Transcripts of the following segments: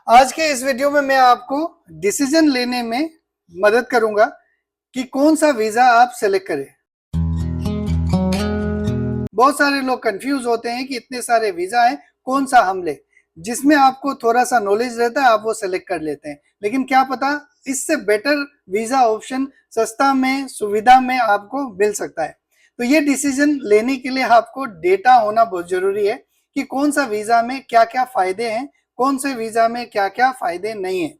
आज के इस वीडियो में मैं आपको डिसीजन लेने में मदद करूंगा कि कौन सा वीजा आप सेलेक्ट करें। बहुत सारे लोग कंफ्यूज होते हैं कि इतने सारे वीजा हैं, कौन सा हम ले। जिसमें आपको थोड़ा सा नॉलेज रहता है आप वो सेलेक्ट कर लेते हैं, लेकिन क्या पता इससे बेटर वीजा ऑप्शन सस्ता में सुविधा में आपको मिल सकता है। तो ये डिसीजन लेने के लिए आपको डेटा होना बहुत जरूरी है कि कौन सा वीजा में क्या क्या फायदे हैं, कौन से वीजा में क्या क्या फायदे नहीं है।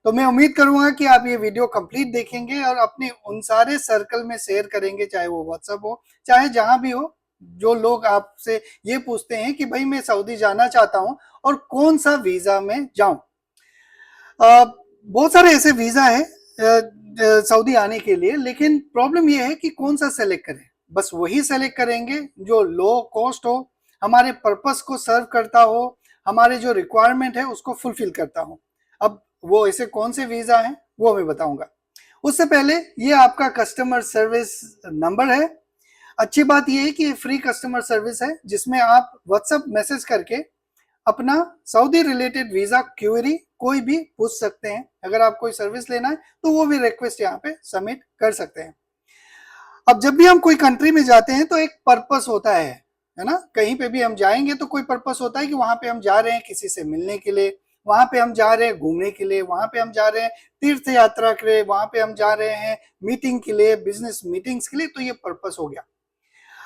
तो मैं उम्मीद करूंगा कि आप ये वीडियो कंप्लीट देखेंगे और अपने उन सारे सर्कल में शेयर करेंगे, चाहे वो व्हाट्सएप हो चाहे जहां भी हो। जो लोग आपसे ये पूछते हैं कि भाई मैं सऊदी जाना चाहता हूं और कौन सा वीजा में जाऊं। बहुत सारे ऐसे वीजा है सऊदी आने के लिए, लेकिन प्रॉब्लम ये है कि कौन सा सेलेक्ट करें। बस वही सेलेक्ट करेंगे जो लो कॉस्ट हो, हमारे पर्पस को सर्व करता हो, हमारे जो रिक्वायरमेंट है उसको फुलफिल करता हो। अब वो ऐसे कौन से वीजा हैं वो मैं बताऊंगा। उससे पहले ये आपका कस्टमर सर्विस नंबर है। अच्छी बात ये है कि ये फ्री कस्टमर सर्विस है जिसमें आप व्हाट्सएप मैसेज करके अपना सऊदी रिलेटेड वीजा क्वेरी कोई भी पूछ सकते हैं। अगर आप कोई सर्विस लेना है तो वो भी रिक्वेस्ट यहाँ पे सबमिट कर सकते हैं। अब जब भी हम कोई कंट्री में जाते हैं तो एक पर्पस होता है ना। कहीं पे भी हम जाएंगे तो कोई पर्पस होता है कि वहां पे हम जा रहे हैं किसी से मिलने के लिए, वहां पे हम जा रहे हैं घूमने के लिए, वहां पे हम जा रहे हैं तीर्थ यात्रा के लिए, वहां पे हम जा रहे हैं मीटिंग के लिए, बिजनेस मीटिंग्स के लिए। तो ये पर्पस हो गया।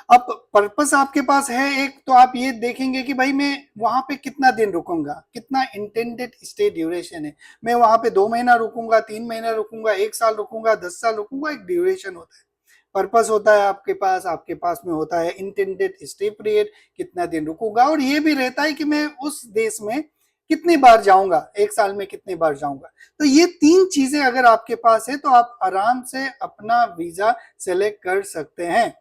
अब पर्पस आपके पास है एक, तो आप ये देखेंगे कि भाई मैं वहां पे कितना दिन रुकूंगा, कितना इंटेंडेड स्टे ड्यूरेशन है। मैं वहां पे 2 महीना रुकूंगा, 3 महीना रुकूंगा, 1 साल रुकूंगा, 10 साल रुकूंगा। एक ड्यूरेशन होता है, पर्पस होता है आपके पास में होता है इंटेंडेड स्टे पीरियड, कितना दिन रुकूंगा। और ये भी रहता है कि मैं उस देश में कितनी बार जाऊंगा, 1 साल में कितनी बार जाऊंगा। तो ये 3 चीजें अगर आपके पास है तो आप आराम से अपना वीजा सेलेक्ट कर सकते हैं।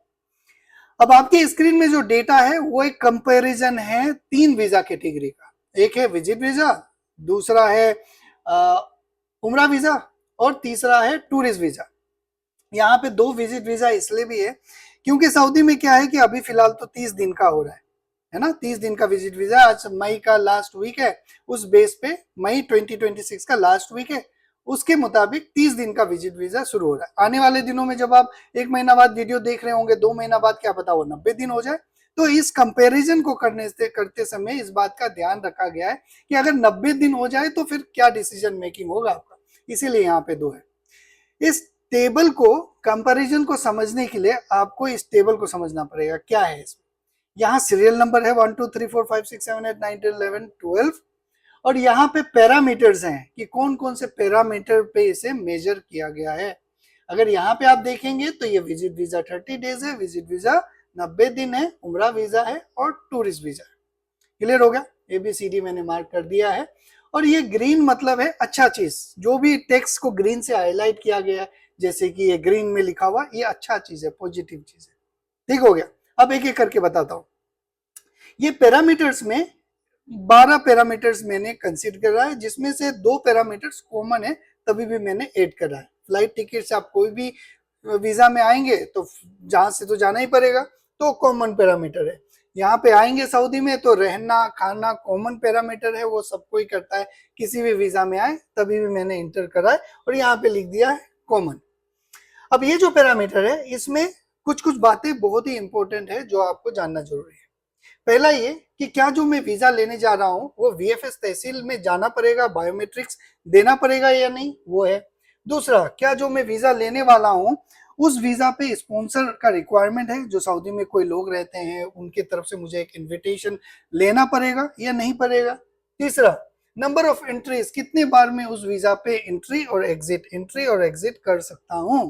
अब आपकी स्क्रीन में जो डेटा है वो एक कंपैरिजन है 3 वीजा कैटेगरी का। एक है विजिट वीजा, दूसरा है उम्रा वीजा और तीसरा है टूरिस्ट वीजा। यहाँ पे 2 विजिट वीजा इसलिए भी है क्योंकि सऊदी में क्या है कि अभी फिलहाल तो 30 दिन का हो रहा है ना। 30 दिन का विजिट वीजा, आज मई का लास्ट वीक है, उस बेस पे मई 2026 का लास्ट वीक है, उसके मुताबिक 30 दिन का विजिट वीजा शुरू हो रहा है। आने वाले दिनों में जब आप 1 महीना बाद वीडियो देख रहे होंगे, 2 महीना बाद क्या पता वो 90 दिन हो जाए। तो इस कंपैरिजन को करते समय इस बात का ध्यान रखा गया है कि अगर 90 दिन हो जाए तो फिर क्या डिसीजन मेकिंग होगा आपका, इसीलिए यहाँ पे 2 है। इस टेबल को, कंपैरिजन को समझने के लिए आपको इस टेबल को समझना पड़ेगा। क्या है इसमें, यहाँ सीरियल नंबर है 1 2 3 4 5 6 7 8 9 10 11 12 और यहाँ पे पैरामीटर्स हैं कि कौन कौन से पैरामीटर पे इसे मेजर किया गया है। अगर यहाँ पे आप देखेंगे तो ये विजिट वीजा 30 डेज है, विजिट वीजा 90 दिन है, उम्रा वीजा है और टूरिस्ट वीजा है। क्लियर हो गया, ABCD मैंने मार्क कर दिया है। और ये ग्रीन मतलब है अच्छा चीज, जो भी टेक्स्ट को ग्रीन से हाईलाइट किया गया है, जैसे कि ये ग्रीन में लिखा हुआ, ये अच्छा चीज है, पॉजिटिव चीज है। ठीक हो गया। अब एक एक करके बताता हूं। ये पैरामीटर्स में 12 पैरामीटर्स मैंने कंसीडर करा है, जिसमें से 2 पैरामीटर्स कॉमन है, तभी भी मैंने ऐड करा है। फ्लाइट टिकट से आप कोई भी वीजा में आएंगे तो जहां से तो जाना ही पड़ेगा, तो कॉमन पैरामीटर है। यहाँ पे आएंगे सऊदी में तो रहना खाना कॉमन पैरामीटर है, वो सबको ही करता है, किसी भी वीजा में आए तभी भी मैंने इंटर करा है और यहाँ पे लिख दिया है कॉमन। अब ये जो पैरामीटर है इसमें कुछ कुछ बातें बहुत ही इंपॉर्टेंट है जो आपको जानना जरूरी है। पहला ये कि क्या जो मैं वीजा लेने जा रहा हूं वो VFS तहसील में जाना पड़ेगा, बायोमेट्रिक्स देना पड़ेगा या नहीं, वो है। दूसरा, क्या जो मैं वीजा लेने वाला हूं उस वीजा पे स्पॉन्सर का रिक्वायरमेंट है, जो सऊदी में कोई लोग रहते हैं उनकी तरफ से मुझे एक इन्विटेशन लेना पड़ेगा या नहीं पड़ेगा। तीसरा, नंबर ऑफ एंट्रीज, कितने बार मैं उस वीजा पे एंट्री और एग्जिट कर सकता हूं।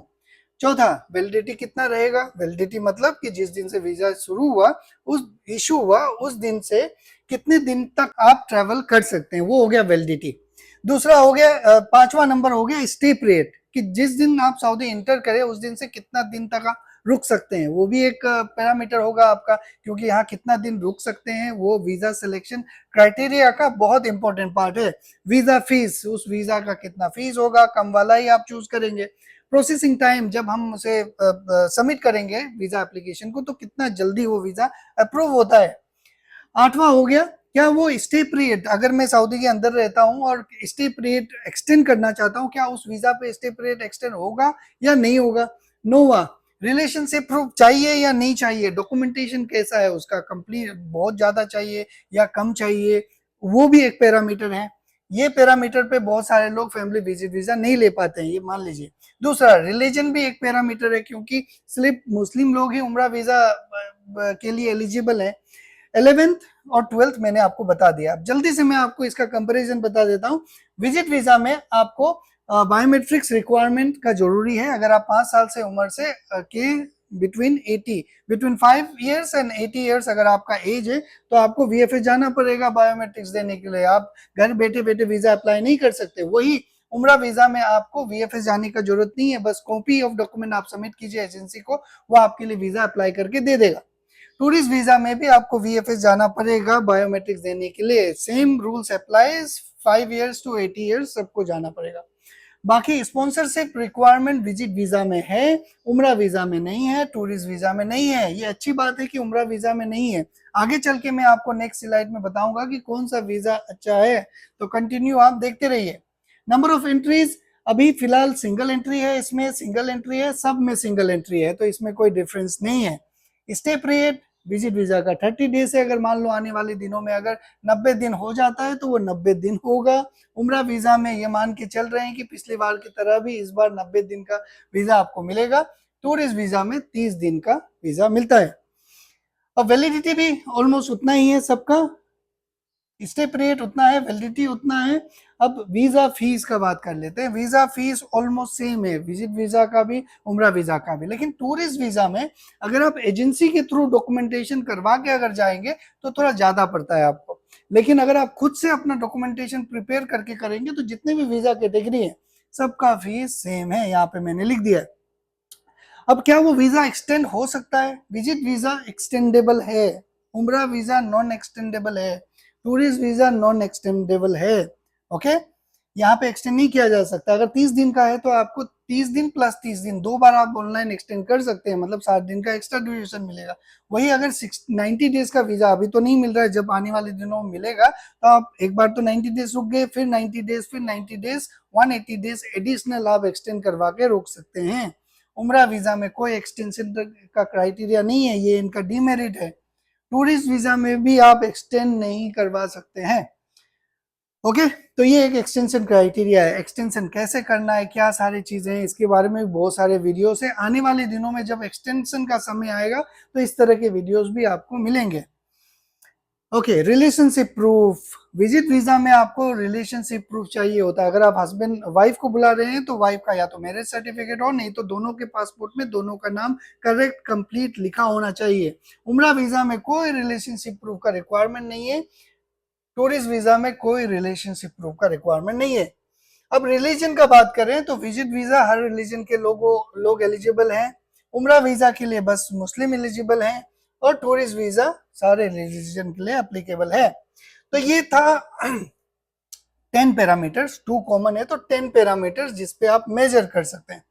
चौथा, वैलिडिटी कितना रहेगा। वैलिडिटी मतलब कि जिस दिन से वीजा शुरू हुआ, उस इशू हुआ, उस दिन से कितने दिन तक आप ट्रैवल कर सकते हैं, वो हो गया वैलिडिटी। दूसरा हो गया, 5वां नंबर हो गया स्टे पीरियड, कि जिस दिन आप सऊदी इंटर करें उस दिन से कितना दिन तक आप रुक सकते हैं, वो भी एक पैरामीटर होगा आपका, क्योंकि यहाँ कितना दिन रुक सकते हैं वो वीजा सिलेक्शन क्राइटेरिया का बहुत इंपॉर्टेंट पार्ट है। वीजा फीस, उस वीजा का कितना फीस होगा, कम वाला ही आप चूज करेंगे। प्रोसेसिंग टाइम, जब हम उसे सबमिट करेंगे वीजा एप्लीकेशन को तो कितना जल्दी वो वीजा अप्रूव होता है। 8वां हो गया क्या वो स्टे पीरियड, अगर मैं सऊदी के अंदर रहता हूँ और स्टे पीरियड एक्सटेंड करना चाहता हूँ, क्या उस वीजा पे स्टे पीरियड एक्सटेंड होगा या नहीं होगा? नो हुआ। रिलेशनशिप प्रूफ चाहिए या नहीं चाहिए, डॉक्यूमेंटेशन कैसा है उसका, कंप्लीट बहुत ज्यादा चाहिए या कम चाहिए, वो भी एक पैरामीटर है। ये पैरामीटर पे बहुत सारे लोग फैमिली विजिट वीजा नहीं ले पाते हैं, ये मान लीजिए। दूसरा, रिलीजन भी एक पैरामीटर है, क्योंकि सिर्फ मुस्लिम लोग ही उम्रा वीजा के लिए एलिजिबल है। 11th और 12th मैंने आपको बता दिया। अब जल्दी से मैं आपको इसका कंपैरिजन बता देता हूँ। विजिट वीजा में आपको बायोमेट्रिक्स रिक्वायरमेंट का जरूरी है। अगर आप 5 साल से उम्र से के बिटवीन 5 इयर्स एंड 80 इयर्स अगर आपका एज है, तो आपको वीएफएस जाना पड़ेगा बायोमेट्रिक्स देने के लिए। आप घर बैठे बैठे वीजा अप्लाई नहीं कर सकते। वही उम्रा वीजा में आपको वीएफएस जाने का जरूरत नहीं है, बस कॉपी ऑफ डॉक्यूमेंट आप सबमिट कीजिए एजेंसी को, वो आपके लिए वीजा अप्लाई करके दे देगा। टूरिस्ट वीजा में भी आपको वीएफएस जाना पड़ेगा बायोमेट्रिक्स देने के लिए। Same rules applies, 5 years to 80 years सबको जाना पड़ेगा। बाकी स्पॉन्सरशिप रिक्वायरमेंट विजिट वीजा में है, उम्रा वीजा में नहीं है, टूरिस्ट वीजा में नहीं है। ये अच्छी बात है कि उम्रा वीजा में नहीं है। आगे चल के मैं आपको नेक्स्ट स्लाइड में बताऊंगा कि कौन सा वीजा अच्छा है, तो कंटिन्यू आप देखते रहिए। नंबर ऑफ एंट्रीज अभी फिलहाल सिंगल एंट्री है, इसमें सिंगल एंट्री है, सब में सिंगल एंट्री है, तो इसमें कोई डिफरेंस नहीं है। स्टे पीरियड विजिट वीजा का 30 डेज है। अगर मान लो आने वाले दिनों में अगर 90 दिन हो जाता है तो वो 90 दिन होगा। उम्रा वीजा में ये मान के चल रहे हैं कि पिछली बार की तरह भी इस बार 90 दिन का वीजा आपको मिलेगा। टूरिस्ट वीजा में 30 दिन का वीजा मिलता है। अब वैलिडिटी भी ऑलमोस्ट उतना ही है सबका, स्टे पीरियड उतना है, वैलिडिटी उतना है। अब वीजा फीस का बात कर लेते हैं। वीजा फीस ऑलमोस्ट सेम है, विजिट वीजा का भी उम्रा वीजा का भी। लेकिन टूरिस्ट वीजा में अगर आप एजेंसी के थ्रू डॉक्यूमेंटेशन करवा के अगर जाएंगे तो थोड़ा ज्यादा पड़ता है आपको। लेकिन अगर आप खुद से अपना डॉक्यूमेंटेशन प्रिपेयर करके करेंगे तो जितने भी वीजा कैटेगरी है सबका फीस सेम है, यहाँ पे मैंने लिख दिया है। अब क्या वो वीजा एक्सटेंड हो सकता है? विजिट वीजा एक्सटेंडेबल है, उम्रा वीजा नॉन एक्सटेंडेबल है, टूरिस्ट वीजा नॉन एक्सटेंडेबल है। ओके, यहाँ पे एक्सटेंड नहीं किया जा सकता। अगर 30 दिन का है तो आपको 30 दिन प्लस 30 दिन 2 बार आप ऑनलाइन एक्सटेंड कर सकते हैं, मतलब 60 दिन का एक्स्ट्रा ड्यूरेशन मिलेगा। वही अगर 90 डेज का वीजा अभी तो नहीं मिल रहा है, जब आने वाले दिनों में मिलेगा तो आप एक बार तो 90 डेज रुक गए, फिर 90 डेज, फिर 90 डेज, 180 डेज एडिशनल आप एक्सटेंड करवा के रोक सकते हैं। उम्रा वीजा में कोई एक्सटेंशन का क्राइटेरिया नहीं है, ये इनका डीमेरिट है। टूरिस्ट वीजा में भी आप एक्सटेंड नहीं करवा सकते हैं। ओके, तो ये एक एक्सटेंशन क्राइटेरिया है। एक्सटेंशन कैसे करना है, क्या सारी चीजें हैं, इसके बारे में बहुत सारे वीडियोस है। आने वाले दिनों में जब एक्सटेंशन का समय आएगा तो इस तरह के वीडियोस भी आपको मिलेंगे। Okay, relationship proof. Visit visa में आपको रिलेशनशिप प्रूफ चाहिए होता है। अगर आप हस्बैंड वाइफ को बुला रहे हैं तो वाइफ का या तो मैरिज सर्टिफिकेट हो, नहीं तो दोनों के पासपोर्ट में दोनों का नाम करेक्ट कंप्लीट लिखा होना चाहिए। उम्रा वीजा में कोई रिलेशनशिप प्रूफ का रिक्वायरमेंट नहीं है, टूरिस्ट वीजा में कोई रिलेशनशिप प्रूफ का रिक्वायरमेंट नहीं है। अब रिलीजन का बात करें तो विजिट वीजा हर रिलीजन के लोग एलिजिबल हैं। उम्रा वीजा के लिए बस मुस्लिम एलिजिबल हैं, और टूरिस्ट वीजा सारे रिलीजन के लिए एप्लीकेबल है। तो ये था 10 पैरामीटर्स, 2 कॉमन है तो 10 पैरामीटर्स जिसपे आप मेजर कर सकते हैं।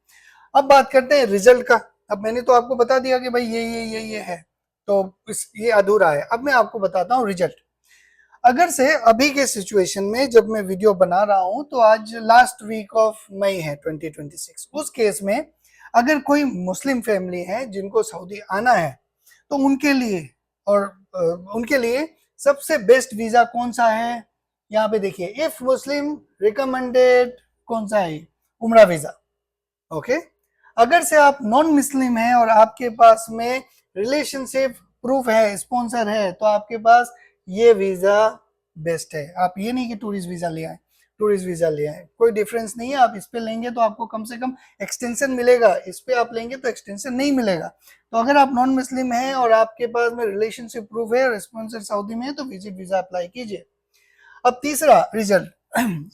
अब बात करते हैं रिजल्ट का। अब मैंने तो आपको बता दिया कि भाई ये है, तो ये अधूरा है। अब मैं आपको बताता हूँ रिजल्ट। अगर से अभी के सिचुएशन में जब मैं वीडियो बना रहा हूं तो आज लास्ट वीक ऑफ मई है 2026। उस केस में अगर कोई मुस्लिम फैमिली है जिनको सऊदी आना है तो उनके लिए और उनके लिए सबसे बेस्ट वीजा कौन सा है, यहाँ पे देखिए, इफ मुस्लिम रिकमेंडेड कौन सा है, उम्रा वीजा। ओके, अगर से आप नॉन मुस्लिम हैं और आपके पास में रिलेशनशिप प्रूफ है, स्पॉन्सर है, तो आपके पास ये वीजा बेस्ट है। आप ये नहीं कि टूरिस्ट वीजा ले आए, टूरिस्ट वीजा ले आए, कोई डिफरेंस नहीं है। आप इस पे लेंगे तो आपको कम से कम एक्सटेंशन मिलेगा, इस पे आप लेंगे तो एक्सटेंशन नहीं मिलेगा। तो अगर आप नॉन मुस्लिम हैं और आपके पास में रिलेशनशिप प्रूफ है और स्पॉन्सर सऊदी में है तो विजिट वीजा अप्लाई कीजिए। अब तीसरा result,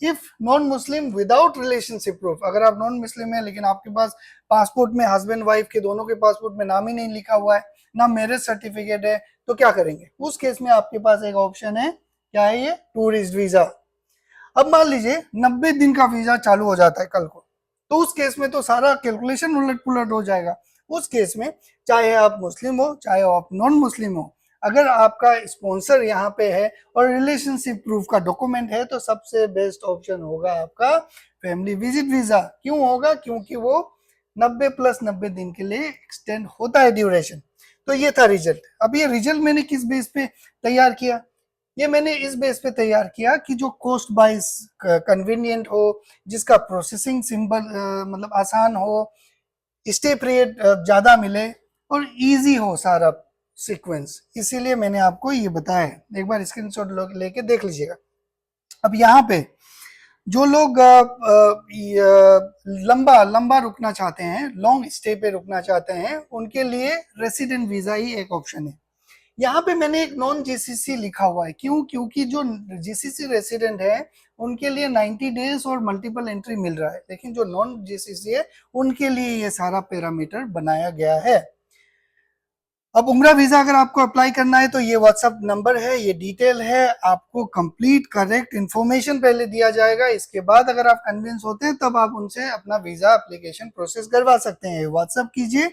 if non Muslim without relationship proof. अगर आप नॉन मुस्लिम है लेकिन आपके पास पासपोर्ट में हस्बैंड वाइफ के दोनों के पासपोर्ट में नाम ही नहीं लिखा हुआ है, ना मैरिज सर्टिफिकेट है, तो क्या करेंगे? उस केस में आपके पास एक ऑप्शन है, क्या है ये? Tourist visa. अब मान लीजिए 90 दिन का वीजा चालू हो जाता है कल को, तो उस केस में तो सारा कैलकुलेशन उलट पुलट हो जाएगा। उस केस में चाहे आप मुस्लिम हो चाहे आप नॉन मुस्लिम हो, अगर आपका स्पॉन्सर यहाँ पे है और रिलेशनशिप प्रूफ का डॉक्यूमेंट है तो सबसे बेस्ट ऑप्शन होगा आपका फैमिली विजिट वीजा। क्यों होगा? क्योंकि वो 90 + 90 दिन के लिए एक्सटेंड होता है ड्यूरेशन। तो ये था रिजल्ट। अब ये रिजल्ट मैंने किस बेस पे तैयार किया? ये मैंने इस बेस पे तैयार किया कि जो कॉस्ट वाइज कन्वीनियंट हो, जिसका प्रोसेसिंग सिंपल मतलब आसान हो, स्टे पीरियड ज़्यादा मिले और इजी हो सारा सीक्वेंस, इसीलिए मैंने आपको ये बताया है। एक बार स्क्रीनशॉट लेके देख लीजिएगा। अब यहाँ पे जो लोग लंबा लंबा रुकना चाहते हैं, लॉन्ग स्टे पे रुकना चाहते हैं, उनके लिए रेसिडेंट वीजा ही एक ऑप्शन है। यहाँ पे मैंने एक नॉन जीसीसी लिखा हुआ है। क्यों? क्योंकि जो जीसीसी रेसिडेंट है उनके लिए 90 डेज और मल्टीपल एंट्री मिल रहा है, लेकिन जो नॉन जीसीसी है उनके लिए ये सारा पैरामीटर बनाया गया है। अब उम्रा वीजा अगर आपको अप्लाई करना है तो ये व्हाट्सएप नंबर है, ये डिटेल है, आपको कंप्लीट करेक्ट इन्फॉर्मेशन पहले दिया जाएगा। इसके बाद अगर आप कन्विंस होते हैं तब आप उनसे अपना वीजा एप्लीकेशन प्रोसेस करवा सकते हैं। व्हाट्सएप कीजिए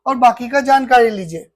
और बाकी का जानकारी लीजिए।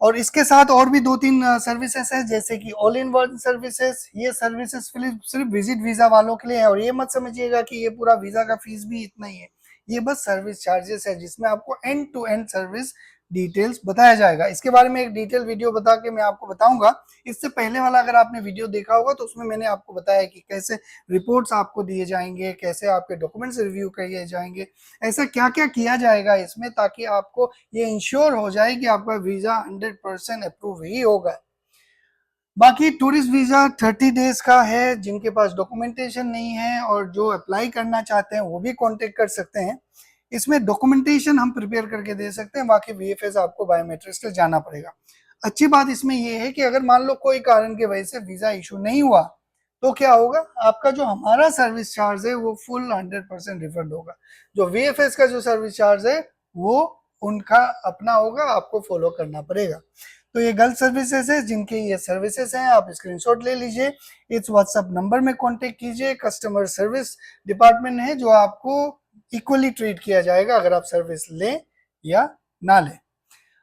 और इसके साथ और भी 2-3 सर्विसेज है, जैसे कि ऑल इन वन सर्विसेज। ये सर्विसेज सिर्फ विजिट वीजा वालों के लिए है, और ये मत समझिएगा कि ये पूरा वीजा का फीस भी इतना ही है। ये बस सर्विस चार्जेस है, जिसमें आपको end to end service details बताया जाएगा। इसके बारे में एक डिटेल वीडियो बता के मैं आपको बताऊंगा। इससे पहले वाला अगर आपने वीडियो देखा होगा तो उसमें मैंने आपको बताया कि कैसे रिपोर्ट्स आपको दिए जाएंगे, कैसे आपके डॉक्यूमेंट्स रिव्यू किए जाएंगे, ऐसा क्या क्या किया जाएगा इसमें, ताकि आपको ये इंश्योर हो जाए कि आपका वीजा 100% अप्रूव ही होगा। बाकी टूरिस्ट वीजा 30 डेज का है। जिनके पास डॉक्यूमेंटेशन नहीं है और जो अप्लाई करना चाहते हैं वो भी कांटेक्ट कर सकते हैं। इसमें डॉक्यूमेंटेशन हम प्रिपेयर करके दे सकते हैं, बाकी वीएफएस आपको बायोमेट्रिक्स से जाना पड़ेगा। अच्छी बात इसमें ये है कि अगर मान लो कोई कारण की वजह से वीजा इशू नहीं हुआ तो क्या होगा, आपका जो हमारा सर्विस चार्ज है वो फुल 100% रिफंड होगा। जो वीएफएस का जो सर्विस चार्ज है वो उनका अपना होगा, आपको फॉलो करना पड़ेगा। तो ये गलत सर्विसेज है, जिनके ये सर्विसेज हैं आप स्क्रीनशॉट ले लीजिए, इस व्हाट्सएप नंबर में कांटेक्ट कीजिए। कस्टमर सर्विस डिपार्टमेंट है जो आपको इक्वली ट्रीट किया जाएगा अगर आप सर्विस लें या ना लें।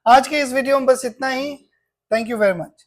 आज के इस वीडियो में बस इतना ही। Thank you very much.